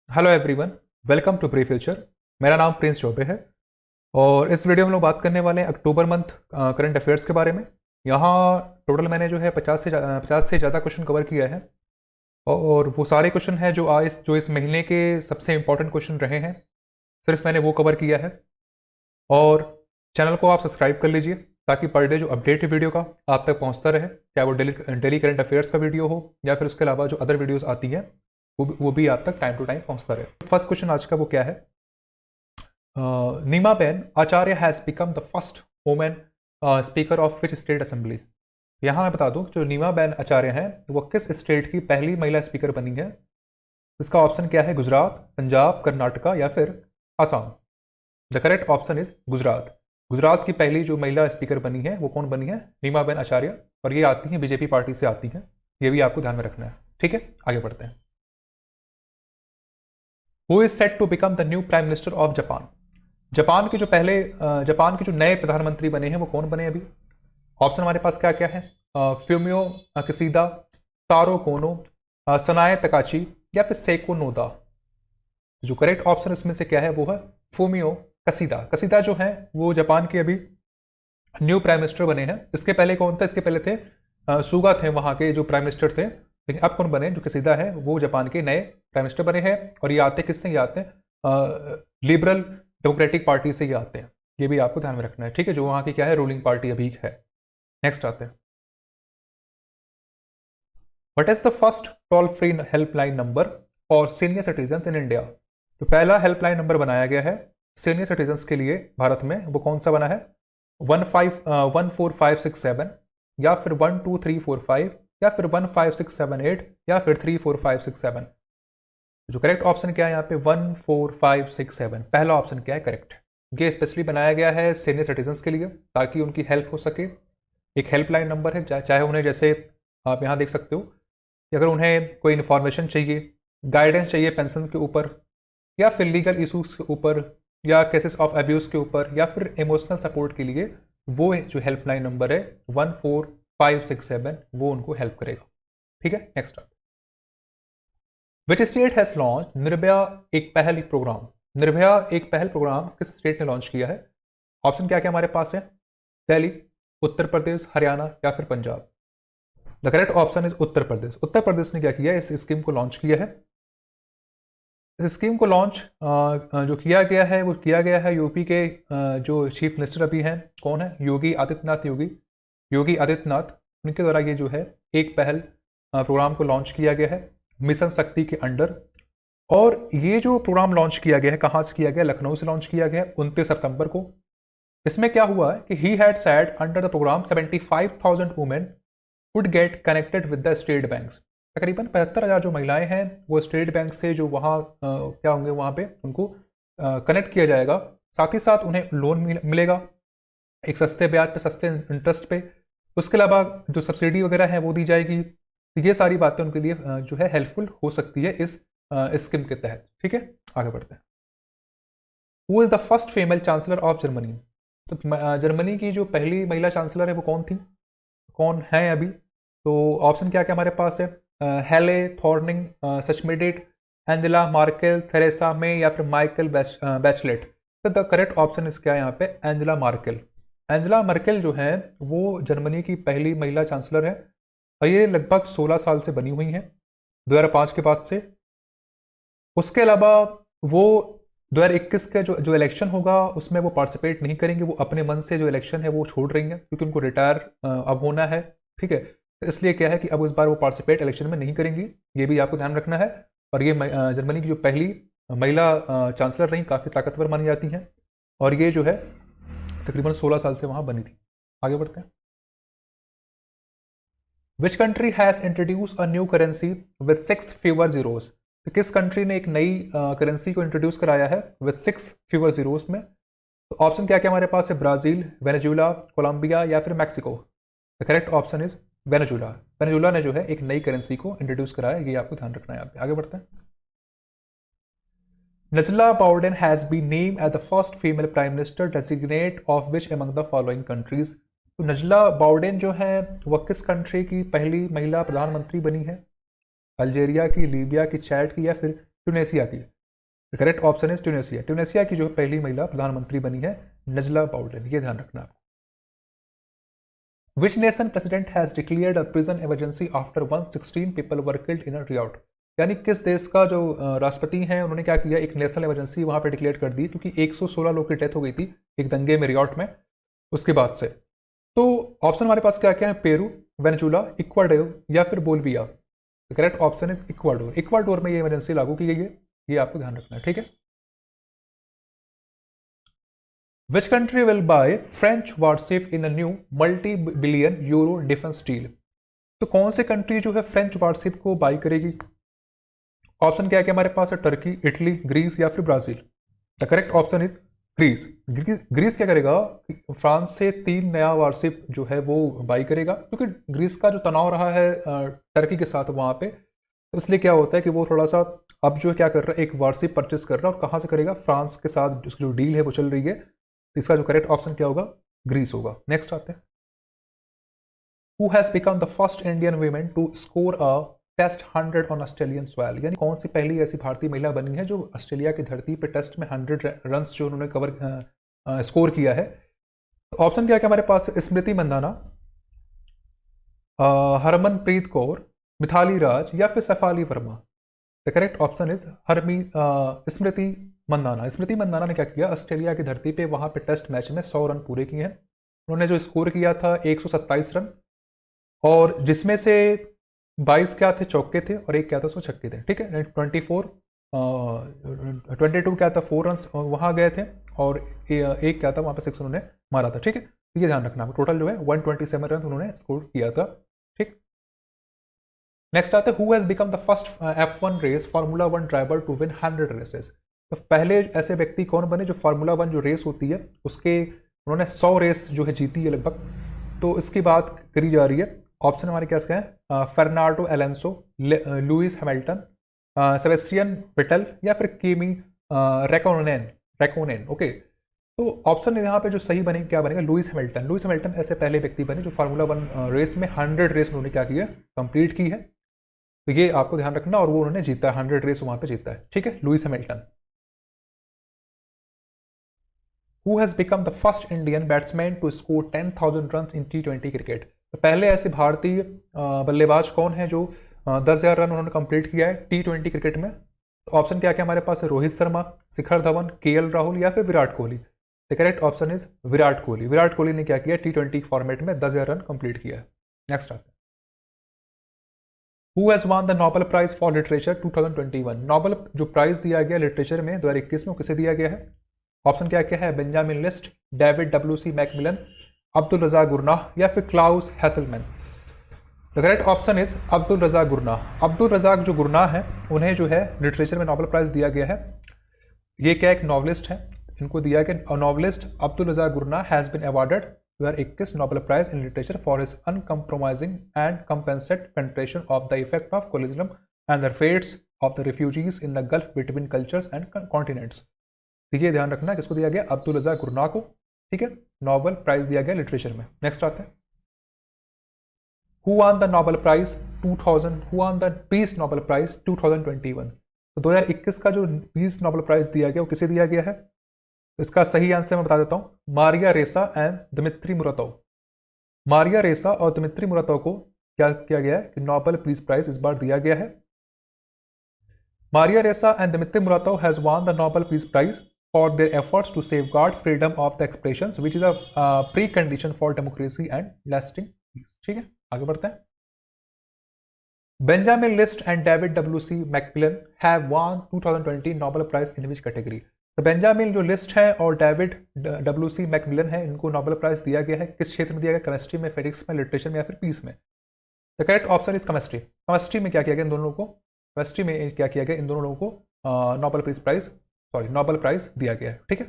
Hello everyone, welcome to pre future. मेरा नाम Prince Choubey है और इस वीडियो में हम लोग बात करने वाले हैं अक्टूबर मंथ करंट अफेयर्स के बारे में। यहाँ टोटल मैंने जो है 50 से ज़्यादा क्वेश्चन कवर किया है और वो सारे क्वेश्चन हैं जो इस महीने के सबसे इंपॉर्टेंट क्वेश्चन रहे हैं, सिर्फ मैंने वो कवर किया है। और चैनल को आप सब्सक्राइब कर लीजिए ताकि पर डे जो अपडेट है वीडियो का आप तक पहुँचता रहे, चाहे वो डेली करंट अफेयर्स का वीडियो हो या फिर उसके अलावा जो अदर वीडियोज़ आती हैं वो भी आप तक टाइम टू टाइम पहुँचता रहे। फर्स्ट क्वेश्चन आज का वो क्या है? Neemaben Acharya has become the first women speaker of which state assembly. यहाँ मैं बता दूं, जो नीमाबेन आचार्य हैं वो किस स्टेट की पहली महिला स्पीकर बनी है? इसका ऑप्शन क्या है? गुजरात, पंजाब, कर्नाटका या फिर Assam. The correct option is Gujarat. Gujarat की पहली जो महिला स्पीकर बनी है वो कौन बनी है? नीमाबेन आचार्य। और ये आती हैं बीजेपी पार्टी से आती हैं, ये भी आपको ध्यान में रखना है। ठीक है, आगे बढ़ते हैं। Who is set to become the new prime minister of Japan. Japan के जो नए प्रधानमंत्री बने हैं वो कौन बने अभी? ऑप्शन हमारे पास क्या क्या है? फ्यूमियो किसीदा, तारो कोनो, सनाए तकाची या फिर सेको नोदा। जो करेक्ट ऑप्शन इसमें से क्या है वो है फूमियो कसीदा। कसीदा जो है वो जापान के अभी न्यू प्राइम मिनिस्टर बने हैं। इसके पहले कौन था? इसके पहले थे सुगा, थे वहाँ के जो प्राइम मिनिस्टर थे। लेकिन अब कौन बने? जो कसीदा है वो जापान के नए प्राइम मिनिस्टर बने हैं। और ये आते किससे? ये आते हैं लिबरल डेमोक्रेटिक पार्टी से ये आते हैं। ये भी आपको ध्यान में रखना है, ठीक है, जो वहाँ की क्या है, रूलिंग पार्टी अभी है। नेक्स्ट आते हैं। What is the first toll free helpline number for senior citizen in India? जो पहला हेल्पलाइन नंबर बनाया गया है सीनियर सिटीजन के लिए भारत में, वो कौन सा बना है? 14567 या फिर 12345 या फिर 15678 या फिर 34567। जो करेक्ट ऑप्शन क्या है यहाँ पे? 14567 पहला ऑप्शन क्या है करेक्ट। ये स्पेशली बनाया गया है सीनियर सिटीजन के लिए ताकि उनकी हेल्प हो सके। एक हेल्पलाइन नंबर है, चाहे उन्हें, जैसे आप यहाँ देख सकते हो कि अगर उन्हें कोई इन्फॉर्मेशन चाहिए, गाइडेंस चाहिए पेंशन के ऊपर या फिर लीगल इशूज़ के ऊपर या केसेस ऑफ अब्यूज़ के ऊपर या फिर इमोशनल सपोर्ट के लिए, वो जो हेल्पलाइन नंबर है 14567 वो उनको हेल्प करेगा। ठीक है, next. Which state has launch Nirbhaya एक पहल प्रोग्राम? निर्भया एक पहल प्रोग्राम किस स्टेट ने लॉन्च किया है? ऑप्शन क्या क्या हमारे पास है? दिल्ली, उत्तर प्रदेश, हरियाणा या फिर Punjab. The correct option is Uttar Pradesh. Uttar Pradesh ने क्या किया? इस स्कीम को लॉन्च किया है। इस स्कीम को लॉन्च जो किया गया है वो किया गया है यूपी के जो चीफ मिनिस्टर अभी हैं, कौन है? योगी आदित्यनाथ। उनके द्वारा ये जो है एक पहल प्रोग्राम को लॉन्च किया गया है मिशन शक्ति के अंडर। और ये जो प्रोग्राम लॉन्च किया गया है कहाँ से किया गया? लखनऊ से लॉन्च किया गया 29 सितंबर को। इसमें क्या हुआ है कि he had said under the program 75,000 women would get connected with the state banks. तकरीबन 75,000 जो महिलाएं हैं वो स्टेट बैंक से जो वहाँ क्या होंगे, वहाँ पे उनको कनेक्ट किया जाएगा। साथ ही साथ उन्हें लोन मिलेगा एक सस्ते ब्याज पे, सस्ते इंटरेस्ट पे। उसके अलावा जो सब्सिडी वगैरह है वो दी जाएगी। तो ये सारी बातें उनके लिए जो है हेल्पफुल हो सकती है इस स्कीम के तहत। ठीक है, आगे बढ़ते हैं। Who is the first female chancellor of Germany? तो जर्मनी की जो पहली महिला चांसलर है वो कौन थी, कौन है अभी? तो ऑप्शन क्या क्या हमारे पास है? हेले थॉर्निंग, सचमेडिट, एंजेला मार्केल, थेरेसा मे या फिर माइकल बैचलेट। तो द करेक्ट ऑप्शन इस क्या है यहाँ पे? Angela Merkel. एंजेला मार्केल जो है वो जर्मनी की पहली महिला चांसलर है और ये लगभग 16 साल से बनी हुई हैं, 2005 के बाद से। उसके अलावा वो 2021 का जो इलेक्शन होगा उसमें वो पार्टिसिपेट नहीं करेंगे। वो अपने मन से जो इलेक्शन है वो छोड़ रही हैं क्योंकि उनको रिटायर अब होना है। ठीक है, तो इसलिए क्या है कि अब इस बार वो पार्टिसिपेट इलेक्शन में नहीं करेंगी, ये भी आपको ध्यान रखना है। और ये जर्मनी की जो पहली महिला चांसलर रही, काफ़ी ताकतवर मानी जाती हैं और ये जो है तकरीबन 16 साल से वहाँ बनी थी। आगे बढ़ते हैं। Which country has introduce a new currency with 6 fewer zeros? तो किस कंट्री ने एक नई करेंसी को इंट्रोड्यूस कराया है विद 6 fewer zeros में? तो ऑप्शन क्या क्या हमारे पास है? ब्राज़ील, वेनेजुला, कोलंबिया या फिर Mexico. The correct option is Venezuela. Venezuela ने जो है एक नई करेंसी को इंट्रोड्यूस कराया, ये आपको ध्यान रखना है। यहाँ पे आगे बढ़ते हैं। Najla Bouden has been name as the first female prime minister designate of which among the following countries? तो नजला बाउडेन जो है वह किस कंट्री की पहली महिला प्रधानमंत्री बनी है? अल्जेरिया की, लीबिया की, चैड की या फिर ट्यूनेशिया की। Correct option is Tunisia. Tunisia की जो पहली महिला प्रधानमंत्री बनी है नजला बाउडन, ये ध्यान रखना आपको। Which nation president has declared a prison emergency after 116 people were killed in a riot? यानी किस देश का जो राष्ट्रपति हैं उन्होंने क्या किया, एक नेशनल इमरजेंसी वहां पे डिक्लेयर कर दी क्योंकि 116 लोग की डेथ हो गई थी एक दंगे में, रियॉट में, उसके बाद से। तो ऑप्शन हमारे पास क्या क्या है, पेरू, वेनेजुला, इक्वाडोर या फिर Bolivia. Correct option is Ecuador. Ecuador में ये इमरजेंसी लागू की गई है, ये आपको ध्यान रखना है, ठीक है। Which country will buy French warship in a new multi-billion euro defense deal? तो कौन सी कंट्री जो है फ्रेंच वारशिप को बाई करेगी? ऑप्शन क्या है हमारे पास है, टर्की, इटली, ग्रीस या फिर Brazil. The correct option is Greece. Greece क्या करेगा, फ्रांस से 3 नया वारशिप जो है वो बाई करेगा, क्योंकि ग्रीस का जो तनाव रहा है टर्की के साथ वहां पे, तो इसलिए क्या होता है कि वो थोड़ा सा अब जो क्या कर रहा है, एक वारशिप परचेस कर रहा है, और कहाँ से करेगा, फ्रांस के साथ जो डील है वो चल रही है। इसका जो करेक्ट ऑप्शन क्या होगा, ग्रीस होगा। नेक्स्ट आते हैं, who has become the first Indian women to score a test 100 on Australian soil? यानी कौन सी पहली ऐसी भारतीय महिला बनी है जो ऑस्ट्रेलिया की धरती पे टेस्ट में 100 रन जो उन्होंने स्कोर किया है? ऑप्शन क्या है हमारे पास, स्मृति मंदाना, हरमनप्रीत कौर, मिथाली राज या फिर Shafali Verma. The correct option is Smriti Mandhana. Smriti Mandhana ने क्या किया, ऑस्ट्रेलिया की धरती पे वहां पे टेस्ट मैच में 100 रन पूरे किए हैं। उन्होंने जो स्कोर किया था 127 रन, और जिसमें से 22 क्या थे, चौके थे, और एक क्या था, उसको छक्के थे, ठीक है। 22 क्या था, 4 रन वहां गए थे, और एक क्या था वहां पे 6 उन्होंने मारा था, ठीक है। तो ये ध्यान रखना, टोटल जो है 127 रन उन्होंने स्कोर किया था, ठीक। नेक्स्ट आते हैं, who has become the first F1 race formula 1 driver to win 100 races? तो पहले ऐसे व्यक्ति कौन बने जो फार्मूला 1 जो रेस होती है उसके उन्होंने 100 रेस जो है जीती है लगभग, तो इसकी बात करी जा रही है। ऑप्शन हमारे क्या है, Fernando Alonso, Lewis Hamilton, Sebastian Vettel या फिर किमी रैकोनेन। ओके, तो ऑप्शन यहाँ पे जो सही बने क्या बनेगा, लुइस हैमिल्टन। लुइस हैमिल्टन ऐसे पहले व्यक्ति बने जो फार्मूला 1 रेस में 100 रेस उन्होंने क्या किया, कंप्लीट की है। तो ये आपको ध्यान रखना, और वो उन्होंने जीता है, 100 रेस वहां पे जीता है, ठीक है, Lewis Hamilton. Who has become the first Indian batsman to score 10,000 runs in T20 cricket? तो पहले ऐसे भारतीय बल्लेबाज कौन है जो 10,000 रन उन्होंने कंप्लीट किया है T20 क्रिकेट में? तो ऑप्शन क्या क्या हमारे पास है, रोहित शर्मा, शिखर धवन, केएल राहुल या फिर Virat Kohli. The correct option is Virat Kohli. Virat Kohli ने क्या किया, T20 फॉर्मेट में 10,000 रन कंप्लीट किया है। नेक्स्ट आता है, who has won the Nobel prize for literature 2021? Nobel जो प्राइज दिया गया लिटरेचर में 2021 में, किसे दिया गया है? ऑप्शन क्या क्या है, Benjamin List, David WC MacMillan, Abdulrazak Gurnah या फिर Klaus Hasselmann. The correct option is Abdulrazak Gurnah. Abdulrazak जो गुरनाह है उन्हें जो है लिटरेचर में नोबेल प्राइज दिया गया है। ये क्या एक नॉवलिस्ट है, इनको दिया गया। Novelist Abdulrazak Gurnah has been awarded 2021 Nobel prize in literature for his uncompromising and compassionate penetration of the effect of colonialism and the fates of the refugees in the gulf between cultures and continents. ठीक है, ध्यान रखना किसको दिया गया, Abdul Razzaq Gurnah को, ठीक है, नोबेल प्राइज दिया गया लिटरेचर में। नेक्स्ट आते हैं, who won the Nobel prize 2000, who won the peace Nobel prize 2021? तो 2021 का जो पीस नोबेल प्राइज दिया गया वो किसे दिया गया है? इसका सही आंसर मैं बता देता हूं, Maria Ressa and Dmitry Muratov. Maria रेसा और दिमित्री मुराटोव को क्या किया गया है कि नोबेल पीस प्राइज इस बार दिया गया है। Maria Ressa and Dmitry Muratov has won the Nobel peace prize for their efforts to safeguard freedom of the expressions which is a precondition for democracy and lasting peace। ठीक है, आगे बढ़ते हैं। Benjamin List and David WC MacMillan have won 2020 Nobel prize in which category? तो Benjamin जो List है और David WC Macmillan है, इनको नोबेल प्राइज दिया गया है किस क्षेत्र में दिया गया, केमिस्ट्री में, फिजिक्स में, लिटरेचर में या फिर पीस में? The correct option is chemistry. Chemistry में क्या किया गया इन दोनों लोगों को, केमिस्ट्री में क्या किया गया इन दोनों लोगों को Nobel peace prize Nobel prize दिया गया है, ठीक है।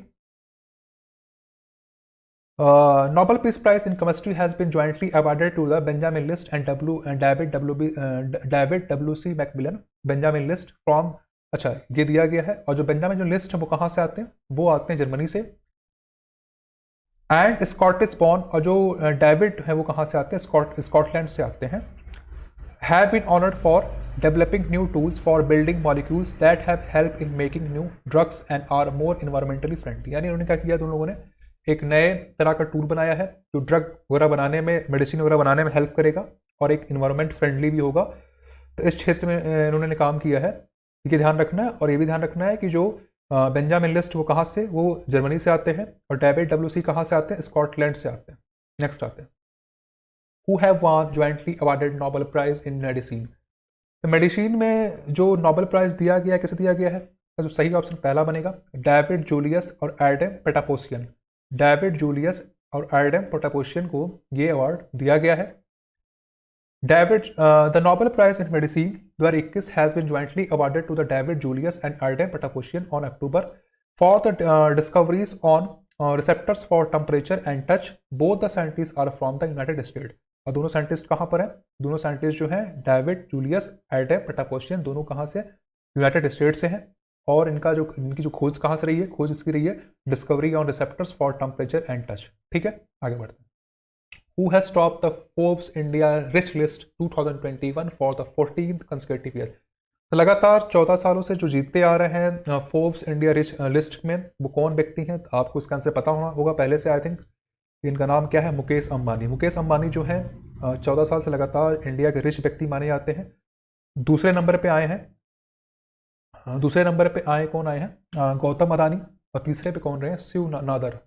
Nobel peace prize in chemistry has been jointly awarded to the Benjamin List and David WC MacMillan. Benjamin List from, अच्छा ये दिया गया है, और जो बेंजामिन जो लिस्ट है वो कहां से आते हैं, वो आते हैं जर्मनी से, एंड स्कॉटिश बॉर्न, और जो डेविड है वो कहां से आते हैं, स्कॉटलैंड से आते हैं। Have been honoured for developing new tools for building molecules that have help in making new drugs and are more environmentally friendly. यानी उन्होंने क्या किया, तुम लोगों ने एक नए तरह का टूल बनाया है जो ड्रग वगैरह बनाने में, मेडिसिन वगैरह बनाने में हेल्प करेगा और एक इन्वायरमेंट फ्रेंडली भी होगा। तो इस क्षेत्र में इन्होंने काम किया है, ये ध्यान रखना है। और ये भी ध्यान रखना है कि जो बेंजामिन लिस्ट वो कहाँ से, वो जर्मनी से आते हैं, और डेविड डब्ल्यूसी कहाँ से आते हैं, स्कॉटलैंड से आते हैं। नेक्स्ट आते हैं, who have won jointly awarded Nobel prize in medicine. तो मेडिसिन में जो नोबेल प्राइज दिया गया, कैसे दिया गया है, तो जो सही ऑप्शन पहला बनेगा, डेविड जूलियस और एडम पेटापोसियन। डेविड जूलियस और एडम पेटापोसियन को ये अवार्ड दिया गया है। David, the Nobel Prize in Medicine 2021 has been jointly awarded to the David Julius and Ardem Petrosian on October for the discoveries on receptors for temperature and touch. Both the scientists are from the United States. और दोनों scientist कहाँ पर हैं? दोनों scientist जो हैं David Julius Adam पेटापोसियन, दोनों कहाँ से? यूनाइटेड स्टेट्स से हैं। और इनकी जो खोज कहाँ से रही है? खोज इसकी रही है discovery on receptors for temperature and touch. ठीक है, आगे बढ़ते हैं। Who has topped the Forbes India Rich List 2021 for the 14th consecutive year? तो लगातार 14 सालों से जो जीतते आ रहे हैं फोर्ब्स इंडिया रिच लिस्ट में, वो कौन व्यक्ति हैं? तो आपको इसका आंसर पता होगा पहले से, आई थिंक। इनका नाम क्या है? मुकेश अंबानी। मुकेश अंबानी जो है 14 साल से लगातार इंडिया के रिच व्यक्ति माने जाते हैं। दूसरे नंबर पे आए हैं, दूसरे नंबर पे आए कौन आए हैं? गौतम अदानी। और तीसरे पे कौन रहे हैं? शिव नादर।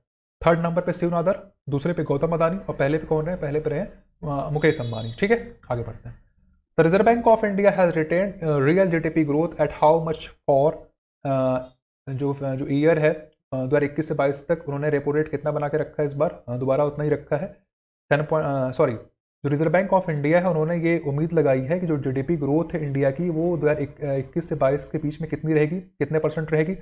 थर्ड नंबर पे शिव नादर, दूसरे पे गौतम अदानी, और पहले पे कौन रहे? पहले पे रहे मुकेश अंबानी। ठीक है, आगे बढ़ते हैं। The reserve bank of India has retain real GDP growth at how much for, जो ईयर है 2021 से 22 तक, उन्होंने रेपो रेट कितना बना के रखा है इस बार? दोबारा उतना ही रखा है, 10 जो रिजर्व बैंक ऑफ इंडिया है उन्होंने ये उम्मीद लगाई है कि जो जीडीपी ग्रोथ है इंडिया की, वो 2021 से 22 के बीच में कितनी रहेगी, कितने परसेंट रहेगी?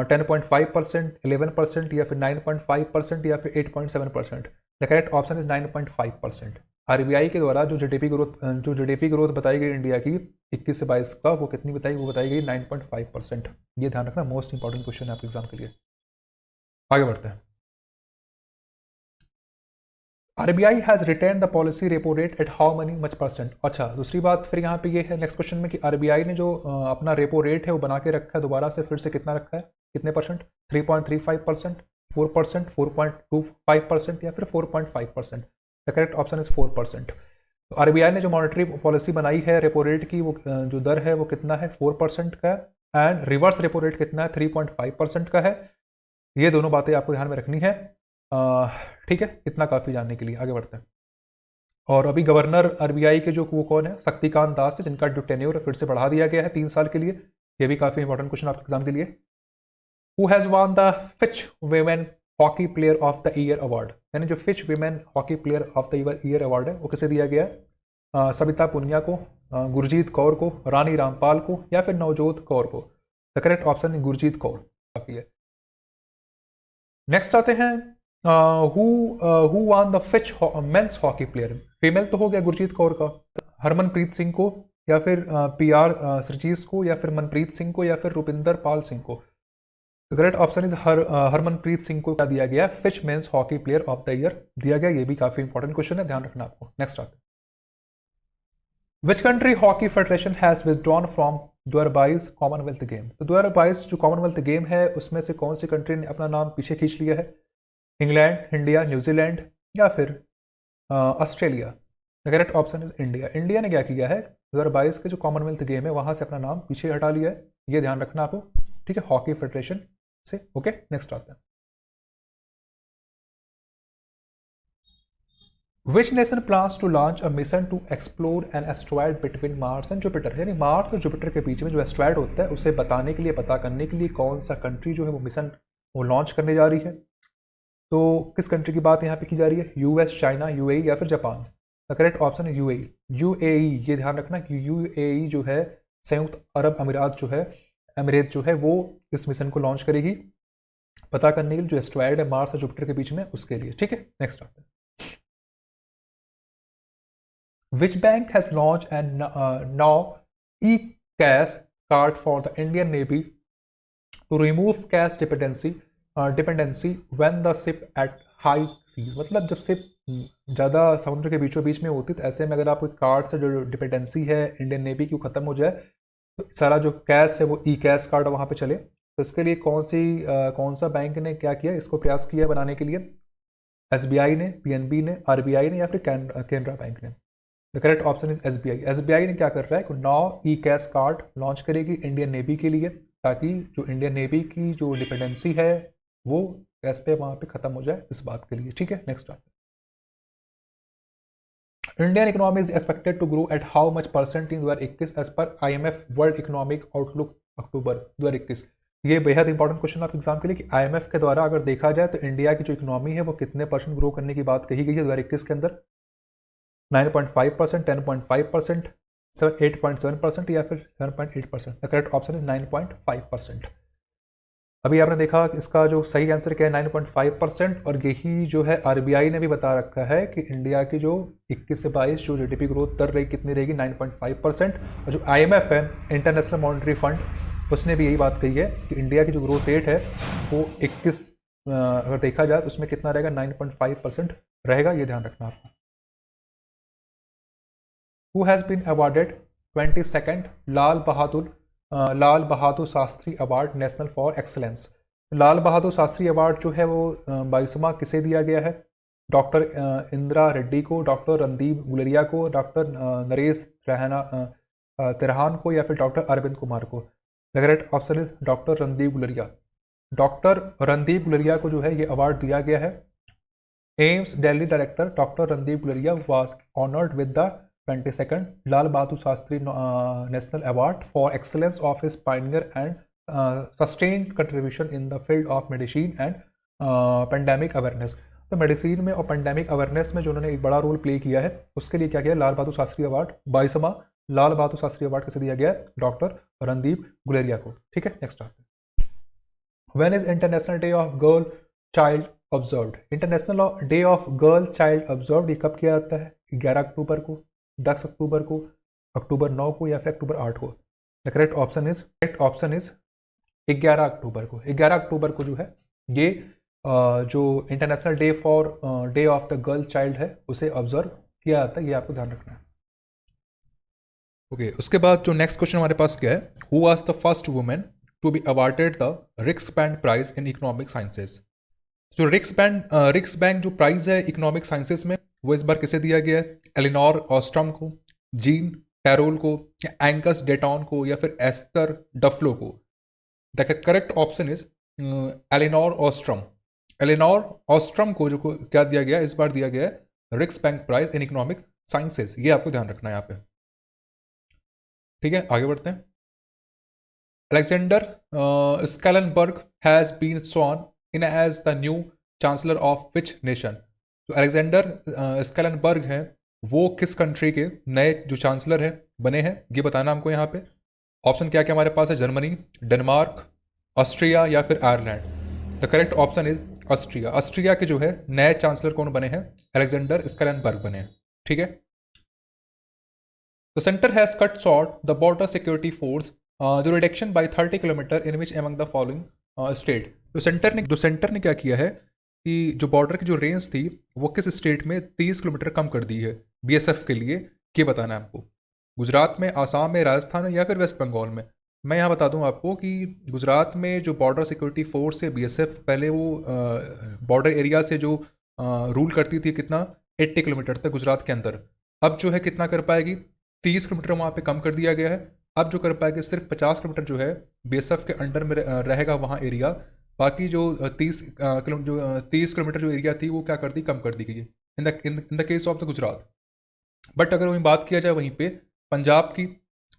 10.5%, 11% या फिर 9.5% या फिर 8.7%। The correct option is 9.5%। RBI के द्वारा जो जीडीपी ग्रोथ बताई गई इंडिया की 21 से 22 का, वो कितनी बताई? वो बताई गई 9.5%। ये ध्यान रखना, मोस्ट इंपॉर्टेंट क्वेश्चन है आपके एग्जाम के लिए। आगे बढ़ते हैं। RBI has retained the policy repo rate at how money much percent. अच्छा, दूसरी बात फिर यहाँ पे ये है नेक्स्ट क्वेश्चन में कि आरबीआई ने जो अपना रेपो रेट है वो बना के रखा है, दोबारा से फिर से कितना रखा है, कितने परसेंट? 3.35%, 4%, 4.25% या फिर 4.5%। The correct option is 4%। तो आरबीआई ने जो मॉनेटरी पॉलिसी बनाई है रेपो रेट की, वो जो दर है वो कितना है? 4% का है। एंड रिवर्स रेपो रेट कितना है? 3.5% का है। ये दोनों बातें आपको ध्यान में रखनी है। ठीक है, इतना काफ़ी जानने के लिए। आगे बढ़ते हैं। और अभी गवर्नर आरबीआई के जो वो कौन है? शक्तिकांत दास है, जिनका जो टेन्योर फिर से बढ़ा दिया गया है 3 साल के लिए। ये भी काफ़ी इंपॉर्टेंट क्वेश्चन आपके एग्जाम के लिए। Who has won the Fitch women hockey player of the year award. यानी जो Fitch women hockey player of the year award है वो किसे दिया गया है? सविता पुनिया को, गुरजीत कौर को, रानी रामपाल को, या फिर नवजोत कौर को। द करेक्ट ऑप्शन है गुरजीत कौर। काफ़ी है। नेक्स्ट आते हैं, who one the Fitch men's hockey player. Female तो हो गया गुरजीत कौर का, हरमनप्रीत सिंह को, या फिर पीआर सरजीस को, या फिर मनप्रीत सिंह को, या फिर रुपिंदर पाल सिंह को। Correct option is Harmanpreet Singh को क्या दिया गया? Fitch men's hockey player of the year दिया गया। ये भी काफी इंपॉर्टेंट क्वेश्चन है, ध्यान रखना आपको। नेक्स्ट आते हैं, which country hockey federation has withdrawn from 2022 Commonwealth game. तो 2022 जो कॉमनवेल्थ गेम है उसमें से कौन सी कंट्री ने अपना नाम पीछे खींच लिया है? इंग्लैंड, इंडिया, न्यूजीलैंड, या फिर Australia. The correct option is India. India ने क्या किया है? 2022 के जो कॉमनवेल्थ गेम है वहां से अपना नाम पीछे हटा लिया है। ये ध्यान रखना आपको, ठीक है, हॉकी फेडरेशन से। ओके, नेक्स्ट आते हैं। Which nation plans to launch a mission to explore an asteroid between Mars and Jupiter. यानी मार्स और जुपिटर के बीच में जो एस्ट्रॉयड होता है उसे बताने के लिए, पता करने के लिए कौन सा कंट्री जो है वो मिशन वो लॉन्च करने जा रही है। तो किस कंट्री की बात यहाँ पे की जा रही है? यूएस, चाइना, यूएई, या फिर जापान। द करेक्ट ऑप्शन है यूएई। यूएई, ये ध्यान रखना कि यूएई जो है संयुक्त अरब अमीरात जो है, एमिरेट जो है, वो इस मिशन को लॉन्च करेगी पता करने के लिए जो एस्ट्रॉयड है मार्स और जुपिटर के बीच में, उसके लिए। ठीक है, नेक्स्ट आते हैं। Which bank has launch and now e cash card for the Indian navy to remove cash dependency when the ship at high sea. मतलब जब शिप ज़्यादा समुद्र के बीचों बीच में होती, तो ऐसे में अगर आप कार्ड से जो डिपेंडेंसी है इंडियन नेवी की वो ख़त्म हो जाए, तो सारा जो कैश है वो ई कैश कार्ड वहाँ पे चले। तो इसके लिए कौन सा बैंक ने क्या किया, इसको प्रयास किया बनाने के लिए? एसबीआई ने, पीएनबी ने, आरबीआई ने, या फिर कैनरा बैंक ने? The correct option is SBI. SBI ने क्या कर रहा है, now e cash card launch करेगी इंडियन नेवी के लिए, ताकि जो इंडियन नेवी की जो डिपेंडेंसी है वो कैश पे वहाँ पे ख़त्म हो जाए, इस बात के लिए। ठीक है, नेक्स्ट आते हैं। Indian economy is expected to grow at how much percent in 2021 as per IMF world economic outlook October 2021? ये बेहद इंपॉर्टेंट क्वेश्चन आपके एग्जाम के लिए कि आईएमएफ के द्वारा अगर देखा जाए तो इंडिया की जो इकोनॉमी है वो कितने परसेंट ग्रो करने की बात कही गई है 2021 के अंदर? 9.5%, 10.5%, 8.7% या फिर 7.8%? The correct option is 9.5%। अभी आपने देखा कि इसका जो सही आंसर क्या है, 9.5%। और यही जो है आरबीआई ने भी बता रखा है कि इंडिया की जो 21 से 22 जो जीडीपी ग्रोथ दर रही कितनी रहेगी, 9.5%। और जो आईएमएफ है, इंटरनेशनल मॉनेटरी फंड, उसने भी यही बात कही है कि इंडिया की जो ग्रोथ रेट है वो 21 अगर देखा जाए तो उसमें कितना रहेगा, 9.5% रहेगा। ये ध्यान रखना आपको। Who has been awarded 22nd Lal Bahadur Shastri award national for excellence? Lal Bahadur Shastri award जो है वो 22वां किसे दिया गया है? डॉक्टर इंदिरा रेड्डी को, डॉक्टर रणदीप गुलेरिया को, डॉक्टर नरेश तिरहान को, या फिर डॉक्टर अरविंद कुमार को? The correct option is doctor Randeep Guleria. Doctor Randeep Guleria को जो है ये अवार्ड दिया गया है। AIIMS Delhi director doctor Randeep Guleria was honoured with the 22nd Lal Bahadur Shastri national award for excellence of his Pioneer and sustained contribution in the field of medicine and pandemic awareness. तो medicine में और पेंडेमिक अवेयरनेस में जो उन्होंने एक बड़ा रोल प्ले किया है, उसके लिए क्या किया, लाल बहादुर शास्त्री अवार्ड 22वां लाल बहादुर शास्त्री अवार्ड किसे दिया गया है? डॉक्टर रणदीप गुलेरिया को। ठीक है, नेक्स्ट आते हैं। When is international day of girl child observed? International day of girl child observed ये कब किया जाता है? 11 अक्टूबर को, 10 अक्टूबर को, अक्टूबर 9 को, या फिर अक्टूबर 8 को? द करेक्ट ऑप्शन इज 11 अक्टूबर को। 11 अक्टूबर को जो है ये जो international day of the girl child है उसे ऑब्जर्व किया जाता है, ये आपको ध्यान रखना है। ओके, उसके बाद जो नेक्स्ट क्वेश्चन हमारे पास क्या है, who was the first women to be awarded the Riksbank prize in economic sciences? जो रिक्सबैंड जो प्राइज है इकोनॉमिक साइंसेज में वो इस बार किसे दिया गया है? एलिनोर ऑस्ट्रम को, जीन टैरोल को, या एंगस डेटॉन को, या फिर एस्थर डफलो को? The correct option is Elinor Ostrom. Elinor Ostrom को जो क्या दिया गया, इस बार दिया गया है रिक्सबैंड प्राइज इन इकोनॉमिक साइंसेज। ये आपको ध्यान रखना है यहाँ पे। ठीक है, आगे बढ़ते हैं। Alexander Schallenberg has been sworn in as the new chancellor of which nation? तो अलेक्जेंडर स्केलनबर्ग हैं, वो किस कंट्री के नए जो चांसलर हैं बने हैं, ये बताना हमको यहाँ पे। ऑप्शन क्या क्या हमारे पास है? जर्मनी, डेनमार्क, ऑस्ट्रिया, या फिर Ireland? The correct option is Austria. Austria के जो है नए चांसलर कौन बने हैं? अलेक्जेंडर स्केलनबर्ग बने हैं। ठीक है। The center has cut short the border security force the reduction by 30 kilometre in which among the following state? तो सेंटर ने क्या किया है कि जो बॉर्डर की जो रेंज थी वो किस स्टेट में 30 किलोमीटर कम कर दी है बीएसएफ के लिए, ये बताना है आपको। गुजरात में, आसाम में, राजस्थान में, या फिर वेस्ट बंगाल में? मैं यहाँ बता दूँ आपको कि गुजरात में जो बॉर्डर सिक्योरिटी फोर्स है बीएसएफ, पहले वो बॉर्डर एरिया से जो रूल करती थी कितना, 80 किलोमीटर तक गुजरात के अंदर। अब जो है कितना कर पाएगी, 30 किलोमीटर वहाँ पे कम कर दिया गया है। अब जो कर पाएगा सिर्फ 50 किलोमीटर जो है बीएसएफ के अंडर में रहेगा वहाँ एरिया। बाकी जो 30 किलोमीटर जो एरिया थी वो क्या कर दी, कम कर दी गई है in the case of the Gujarat. But अगर वहीं बात किया जाए वहीं पे पंजाब की,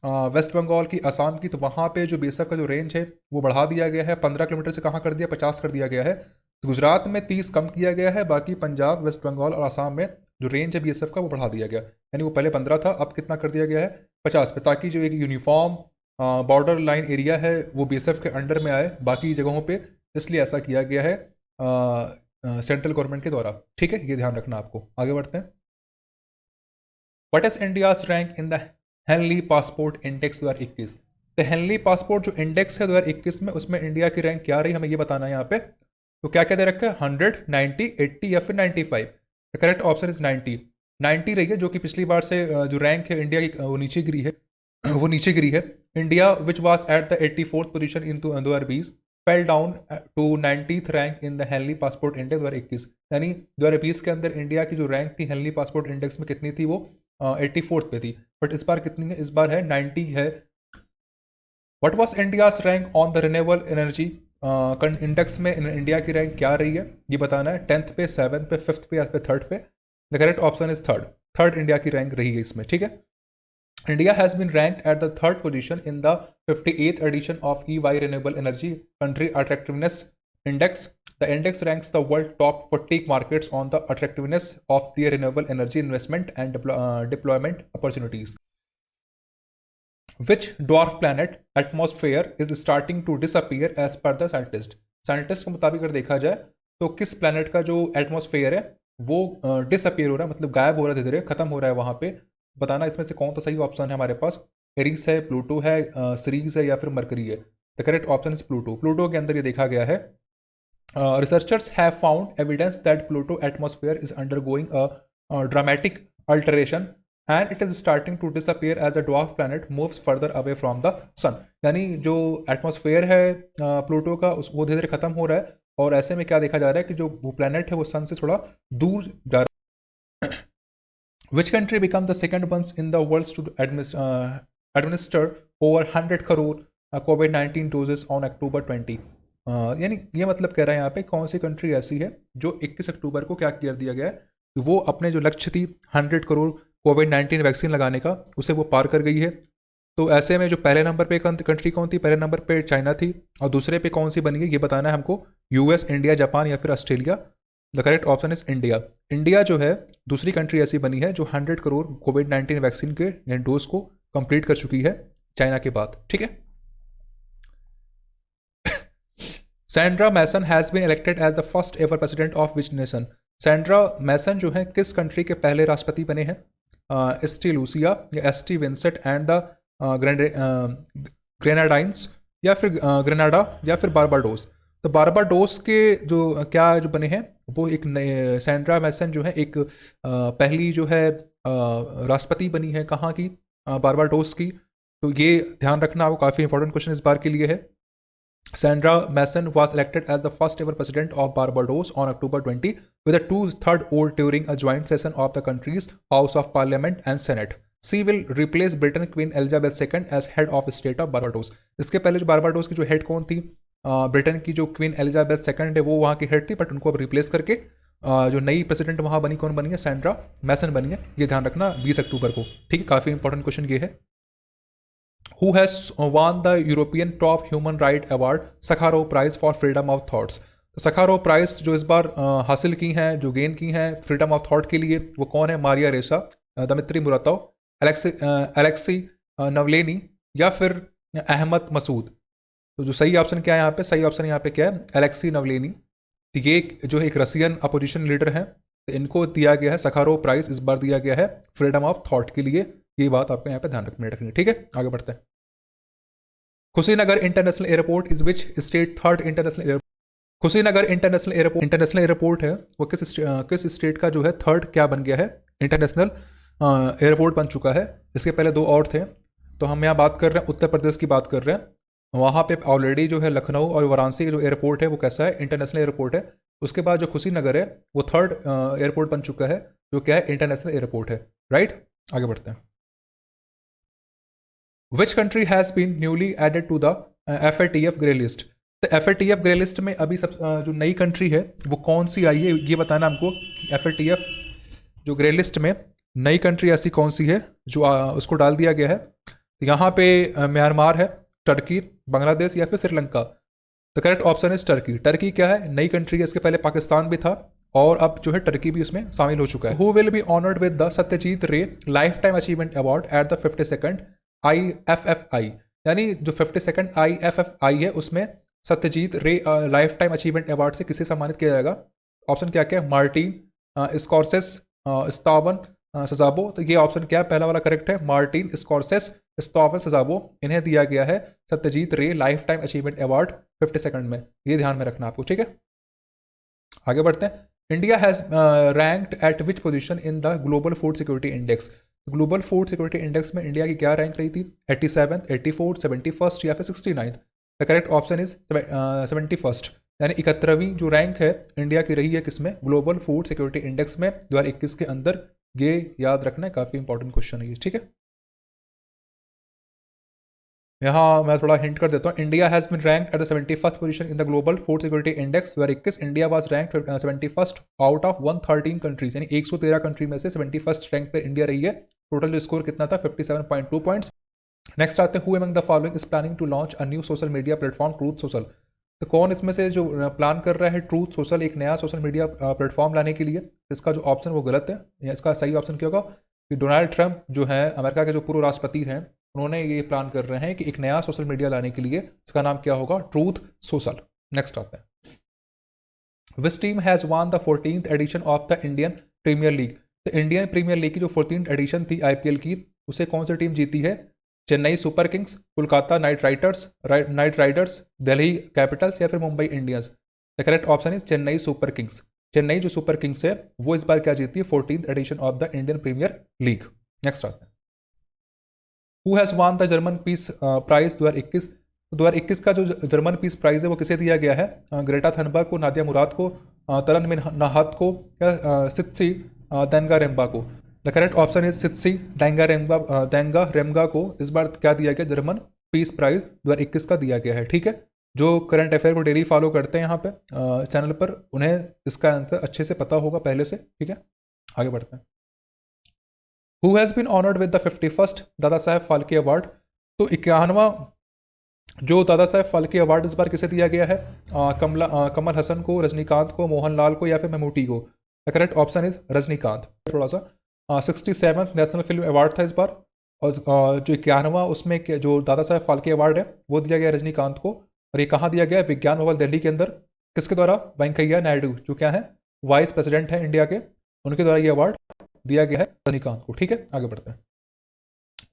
वेस्ट बंगाल की, असम की, तो वहाँ पे जो बीएसएफ का जो रेंज है वो बढ़ा दिया गया है। 15 किलोमीटर से कहाँ कर दिया, 50 कर दिया गया है। तो गुजरात में 30 कम किया गया है, बाकी पंजाब, वेस्ट बंगाल और असम में जो रेंज है बीएसएफ का वो बढ़ा दिया गया। यानी वो पहले 15 था, अब कितना कर दिया गया है, 50 पे, ताकि जो एक यूनिफॉर्म बॉर्डर लाइन एरिया है वो बीएसएफ के अंडर में आए बाकी जगहों पे। इसलिए ऐसा किया गया है सेंट्रल गवर्नमेंट के द्वारा। ठीक है, ये ध्यान रखना आपको। आगे बढ़ते हैं। What is India's rank in the Henley passport index 2021? तो हेनली पासपोर्ट जो इंडेक्स है 2021 में, उसमें इंडिया की रैंक क्या रही, हमें ये बताना है यहाँ पे। तो क्या क्या दे रखा है, 100, 90, 80 या फिर 95? The correct option is 90। 90 रही है, जो कि पिछली बार से जो रैंक है इंडिया की वो नीचे गिरी है, वो नीचे गिरी है। India which was at the 84th position in 2020 fell down to 90th rank in the Henley passport index 2021। यानी 2020 के अंदर इंडिया की जो रैंक थी हेनली पासपोर्ट इंडेक्स में कितनी थी, वो 84th पे थी, बट इस बार कितनी है, इस बार है 90 है। What was India's rank on the renewable energy index में इंडिया की रैंक क्या रही है, ये बताना है। 10th पे, 7th पे, 5th पे या फिर 3rd पे। The correct option is third. Third India की रैंक रही है इसमें, ठीक है। India has been ranked at the 3rd position in the 58th edition of EY Renewable Energy Country Attractiveness Index. The index ranks the world top 40 markets on the attractiveness of their renewable energy investment and deployment opportunities. Which dwarf planet atmosphere is starting to disappear as per the scientist? Scientist के मुताबिक अगर देखा जाए तो किस planet का जो atmosphere है वो डिसअपियर हो रहा है, मतलब गायब हो रहा है, धीरे धीरे खत्म हो रहा है वहां पे। बताना इसमें से कौन सा सही ऑप्शन है हमारे पास। एरिस है, प्लूटो है, सीरीज है या फिर मरकरी है। The correct option is Pluto. Pluto के अंदर ये देखा गया है, researchers have found evidence that Pluto atmosphere is undergoing a dramatic alteration and it is starting to disappear as a dwarf planet moves further away from the sun. यानी जो atmosphere है Pluto का वो धीरे धीरे खत्म हो रहा है, और ऐसे में क्या देखा जा रहा है कि जो वो प्लैनेट है वो सन से थोड़ा दूर जा रहा है। Which country became the second ones in the world to administer over 100 crore COVID-19 doses on October 20? यानी ये मतलब कह रहा है यहाँ पे कौन सी कंट्री ऐसी है जो 21 अक्टूबर को क्या कर दिया गया है कि वो अपने जो लक्ष्य थी 100 करोड़ कोविड-19 वैक्सीन लगाने का, उसे वो पार कर गई है। तो ऐसे में जो पहले नंबर पे कंट्री कौन थी, पहले नंबर पे चाइना थी, और दूसरे पे कौन सी बनी है ये बताना है हमको। यूएस, इंडिया, जापान या फिर Australia. The correct option is India. India जो है दूसरी कंट्री ऐसी बनी है जो 100 करोड़ कोविड-19 वैक्सीन के डोज को कंप्लीट कर चुकी है चाइना के बाद, ठीक है। Sandra Mason has been elected as the first ever president of which nation? Sandra Mason जो है किस कंट्री के पहले राष्ट्रपति बने हैं? एसटी लूसिया या ST Vincent and the Grenadines या फिर ग्रेनाडा या फिर बारबाडोस। तो बारबाडोस के जो क्या जो बने हैं वो एक नए सैंड्रा मैसन जो है एक पहली जो है राष्ट्रपति बनी है कहाँ की, बारबाडोस की। तो ये ध्यान रखना, वो काफ़ी इंपॉर्टेंट क्वेश्चन इस बार के लिए है। Sandra Mason was elected as the first ever president of Barbados on October 20 with a 2/3 vote during a joint session of the country's House of Parliament and Senate. She will replace Britain Queen Elizabeth II as head of state of Barbados. इसके पहले जो Barbados की जो head कौन थी, Britain की जो queen Elizabeth second है वो वहाँ की हेड थी, बट उनको अब रिप्लेस करके जो नई प्रेसिडेंट वहाँ बनी कौन बनी है, सैंड्रा मैसन बनी है। ये ध्यान रखना 20 अक्टूबर को, ठीक है। काफ़ी इंपॉर्टेंट क्वेश्चन ये है। Who has won the European Top Human Right Award Sakharov Prize for Freedom of Thoughts? तो सखारोव प्राइज जो इस बार हासिल की हैं, जो गेन की हैं फ्रीडम ऑफ थॉट के लिए, वो कौन है? मारिया रेसा, दमित्री मुरातोव, एलेक्सी नवलेनी या फिर अहमद मसूद। तो जो सही ऑप्शन क्या है यहाँ पे, सही ऑप्शन यहाँ पे क्या है? एलेक्सी नवलेनी। तो ये जो एक रशियन अपोजिशन लीडर हैं, तो इनको दिया गया है सखारोव प्राइज, इस बार दिया गया है फ्रीडम ऑफ थॉट के लिए। ये बात आपको यहाँ पे ध्यान रखनी है, ठीक है। आगे बढ़ते हैं। Kushinagar international airport is which state third international airport? Kushinagar international airport है वो किस स्टेट का जो है थर्ड क्या बन गया है, इंटरनेशनल एयरपोर्ट बन चुका है। इसके पहले दो और थे। तो हम यहाँ बात कर रहे हैं उत्तर प्रदेश की बात कर रहे हैं। वहाँ पे ऑलरेडी जो है लखनऊ और वाराणसी का जो एयरपोर्ट है वो कैसा है, इंटरनेशनल एयरपोर्ट है। उसके बाद जो कुशीनगर है वो थर्ड एयरपोर्ट बन चुका है, जो क्या है, इंटरनेशनल एयरपोर्ट है, राइट। आगे बढ़ते हैं। Which country has been newly added to the FATF grey list? तो FATF ग्रे लिस्ट में अभी सब जो नई कंट्री है वो कौन सी आई है, ये बताना हमको। FATF जो ग्रे लिस्ट में नई कंट्री ऐसी कौन सी है जो उसको डाल दिया गया है। यहाँ पे म्यांमार है, टर्की, बांग्लादेश या फिर श्रीलंका। तो correct option is Turkey. Turkey क्या है, नई कंट्री है। इसके पहले पाकिस्तान भी था और अब जो है टर्की भी उसमें शामिल हो चुका है। Who will be honoured with the Satyajit Ray lifetime achievement award at the 52nd IFFI? यानी जो 52nd IFFI है उसमें Satyajit Ray lifetime achievement award से किसे सम्मानित किया जाएगा? ऑप्शन क्या क्या है? Martin Scorsese, स्टावन, सजाबो। तो ये ऑप्शन क्या है? पहला वाला करेक्ट है, मार्टिन स्कॉर्सेस, स्टावन, सजाबो। इन्हें दिया गया है Satyajit Ray lifetime achievement award 52nd में। ये ध्यान में रखना आपको, ठीक है। आगे बढ़ते हैं। India has ranked eight which position in the global food security index? Global food security index में इंडिया की क्या रैंक रही थी? 87, 84, 71 या फिर 69? द करेक्ट ऑप्शन इज 71, यानी 71वीं जो रैंक है इंडिया की रही है किसमें? ग्लोबल फूड सिक्योरिटी इंडेक्स में 2021 के अंदर। ये याद रखना है, काफ़ी इंपॉर्टेंट क्वेश्चन है ये, ठीक है। यहाँ मैं थोड़ा हिंट कर देता हूँ। India has been ranked at the 71st position in the global food security index 2021। India was ranked 71st out of 113 countries, यानी 113 कंट्री में से 71st रैंक पे इंडिया रही है। टोटल जो स्कोर कितना था? 57.2 पॉइंट्स। नेक्स्ट आते हैं, who among the following is planning to launch a new social media platform truth social? तो कौन इसमें से जो प्लान कर रहा है ट्रूथ सोशल, एक नया सोशल मीडिया प्लेटफॉर्म लाने के लिए? इसका जो ऑप्शन वो गलत है, या इसका सही ऑप्शन क्या होगा कि डोनाल्ड ट्रंप जो है अमेरिका के जो पूर्व राष्ट्रपति हैं, उन्होंने ये प्लान कर रहे हैं कि एक नया सोशल मीडिया लाने के लिए, इसका नाम क्या होगा? Truth social. नेक्स्ट आता है, which team has won the 14th edition of the Indian premier league? तो इंडियन प्रीमियर लीग की जो 14th एडिशन थी आईपीएल की, उसे कौन सी टीम जीती है? Chennai super Kings, Kolkata night Riders, Delhi Capitals या फिर Mumbai Indians? The correct option is Chennai super Kings. Chennai जो सुपर किंग्स है वो इस बार क्या जीती है? 14th edition of the Indian premier league. Next आता है, who has won the German peace prize 2021? 2021 का जो जर्मन पीस प्राइज है वो किसे दिया गया है? ग्रेटा थनबर्ग को, नादिया मुराद को, तरन मिन नाहत को, या सित्सी देंगारेम्बा को? द करेक्ट ऑप्शन इज सित्सी देंगारेम्बा को इस बार क्या दिया गया? जर्मन पीस प्राइज 2021 का दिया गया है, ठीक है। जो करंट अफेयर को डेली फॉलो करते हैं यहाँ पे चैनल पर, उन्हें इसका आंसर अच्छे से पता होगा पहले से, ठीक है। आगे बढ़ते हैं, who has been honoured with the 51st Dada Saheb Phalke award? तो 51वां जो दादा साहेब फाल्के अवार्ड इस बार किसे दिया गया है? कमल हसन को, रजनीकांत को, मोहनलाल को या फिर ममूटी को? The correct option is Rajinikanth. थोड़ा सा 67th नेशनल फिल्म अवार्ड था इस बार, और जो 51वां उसमें जो दादा साहेब फाल्के अवार्ड है वो दिया गया रजनीकांत को। और ये कहाँ दिया गया? विज्ञान भवन दिल्ली के अंदर। किसके द्वारा? वेंकैया नायडू, जो क्या है वाइस प्रेसिडेंट है इंडिया के, उनके द्वारा ये अवार्ड दिया गया है रजनीकांत को, ठीक है। आगे बढ़ते हैं,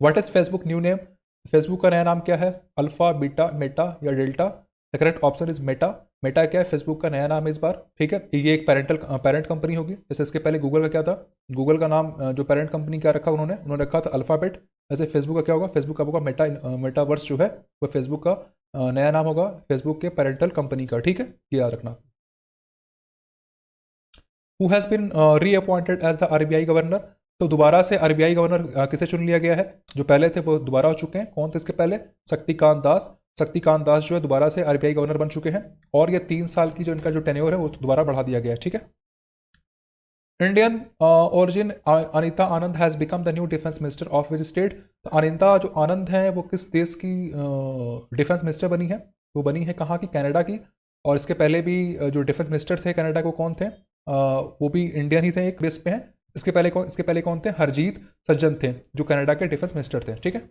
what is Facebook new name? Facebook का नया नाम क्या है? अल्फा, बीटा, मेटा या delta? The correct option is Meta. Meta क्या है? फेसबुक का नया नाम है इस बार, ठीक है। ये एक पेरेंट कंपनी होगी, जैसे इसके पहले गूगल का क्या था? गूगल का नाम जो पेरेंट कंपनी क्या रखा उन्होंने रखा था अल्फाबेट। वैसे फेसबुक का क्या होगा? फेसबुक का होगा मेटावर्स जो है वो फेसबुक का नया नाम होगा, फेसबुक के पेरेंटल कंपनी का, ठीक है, ये याद रखना। Who has been reappointed as the RBI governor? तो दोबारा से आरबीआई गवर्नर किसे चुन लिया गया है? जो पहले थे वो दोबारा हो चुके हैं। कौन थे इसके पहले? शक्तिकांत दास जो है दोबारा से आरबीआई गवर्नर बन चुके हैं, और ये 3 साल की जो इनका जो टेन्योर है वो दोबारा बढ़ा दिया गया है, ठीक है। Indian origin Anita Anand has become the new defence minister of which state? तो अनीता जो आनंद है वो किस देश की डिफेंस मिनिस्टर बनी है? वो बनी है कहाँ की? कनाडा की। और इसके पहले भी जो डिफेंस मिनिस्टर थे कनाडा को, कौन थे? वो भी इंडियन ही थे, एक बेस पे हैं। इसके पहले कौन थे? हरजीत सज्जन थे, जो कनाडा के डिफेंस मिनिस्टर थे, ठीक है।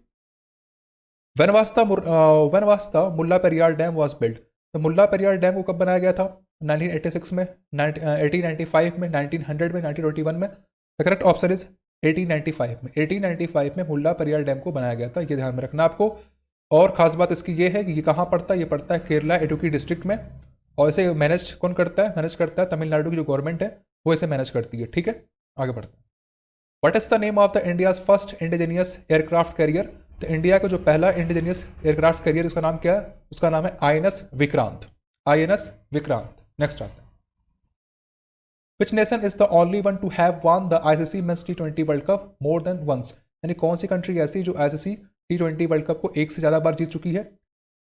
When was the Mulla Periyar dam was built? तो मुल्ला पेरियार डैम को कब बनाया गया था? 1986 में, 1895 में, 1900 में, 1921 में? द करेक्ट ऑप्शन इज 1895 में। 1895 में मुल्ला पेरियार डैम को बनाया गया था, ये ध्यान में रखना आपको। और खास बात इसकी ये है कि ये कहाँ पड़ता है? ये पड़ता है केरला इडुक्की डिस्ट्रिक्ट में, और इसे मैनेज कौन करता है? मैनेज करता है तमिलनाडु की जो गवर्नमेंट है वो इसे मैनेज करती है, ठीक है। आगे बढ़ते हैं, what is the name of the India's first indigenous aircraft carrier? तो इंडिया का जो पहला इंडिजीनियस एयरक्राफ्ट कैरियर, उसका नाम क्या है? उसका नाम है आईएनएस विक्रांत। नेक्स्ट आता है, which nation is the only one to have won the ICC men's T20 world cup more than once? यानी कौन सी कंट्री ऐसी जो आईसीसी T20 वर्ल्ड कप को एक से ज़्यादा बार जीत चुकी है?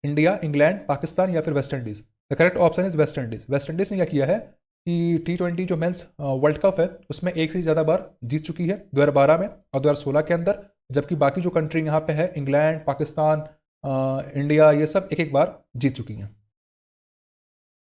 इंडिया, इंग्लैंड, पाकिस्तान या फिर West Indies? The correct option is West Indies. West Indies ने क्या किया है कि T20 जो मेंस वर्ल्ड कप है उसमें एक से ज़्यादा बार जीत चुकी है, 2012 में और 2016 के अंदर। जबकि बाकी जो कंट्री यहाँ पे है, इंग्लैंड, पाकिस्तान, इंडिया, ये सब एक एक बार जीत चुकी हैं।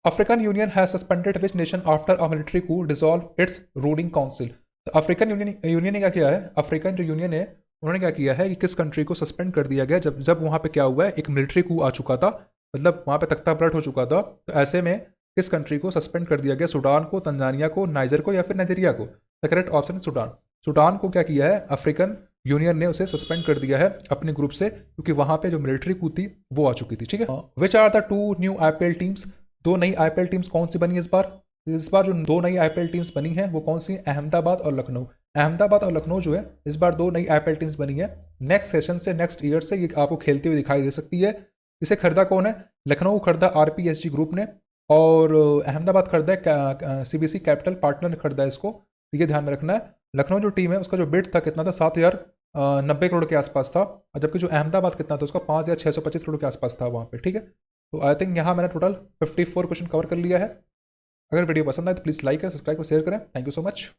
African union has suspended which nation after a military Koo dissolve it's ruling council? तो अफ्रीकन यूनियन ने क्या किया है? अफ्रीकन जो यूनियन है उन्होंने क्या किया है कि किस कंट्री को सस्पेंड कर दिया गया जब वहाँ पे क्या हुआ है, एक मिलिट्री कू आ चुका था, मतलब वहाँ पे तख्ता पलट हो चुका था। तो ऐसे में किस कंट्री को सस्पेंड कर दिया गया? सूडान को, तंजानिया को, नाइजर को या फिर नाइजीरिया को? द करेक्ट ऑप्शन है सूडान। सूडान को क्या किया है? अफ्रीकन यूनियन ने उसे सस्पेंड कर दिया है अपने ग्रुप से, क्योंकि वहाँ पे जो मिलिट्री कू थी वो आ चुकी थी, ठीक है। Which are the 2 new IPL teams? 2 नई आईपीएल टीम्स कौन सी बनी इस बार? इस बार जो 2 नई आईपीएल टीम्स बनी हैं वो कौन सी हैं? अहमदाबाद और लखनऊ। अहमदाबाद और लखनऊ जो है इस बार 2 नई आईपीएल टीम्स बनी है। नेक्स्ट सेशन से नेक्स्ट ईयर से ये आपको खेलते हुए दिखाई दे सकती है। इसे खरीदा कौन है? लखनऊ खरीदा आरपीएसजी ग्रुप ने, और अहमदाबाद खरीदा है सीबीसी कैपिटल पार्टनर ने खरीदा है इसको। तो ये ध्यान में रखना है। लखनऊ जो टीम है उसका जो बिड था कितना था? 7,090 करोड़ के आसपास था, और जबकि जो अहमदाबाद कितना था उसका 5,625 करोड़ के आसपास था वहाँ पे। ठीक है, तो आई थिंक यहाँ मैंने टोटल 54 क्वेश्चन कवर कर लिया है। अगर वीडियो पसंद आए तो प्लीज़ लाइक करें, सब्सक्राइब और शेयर करें। Thank you so much.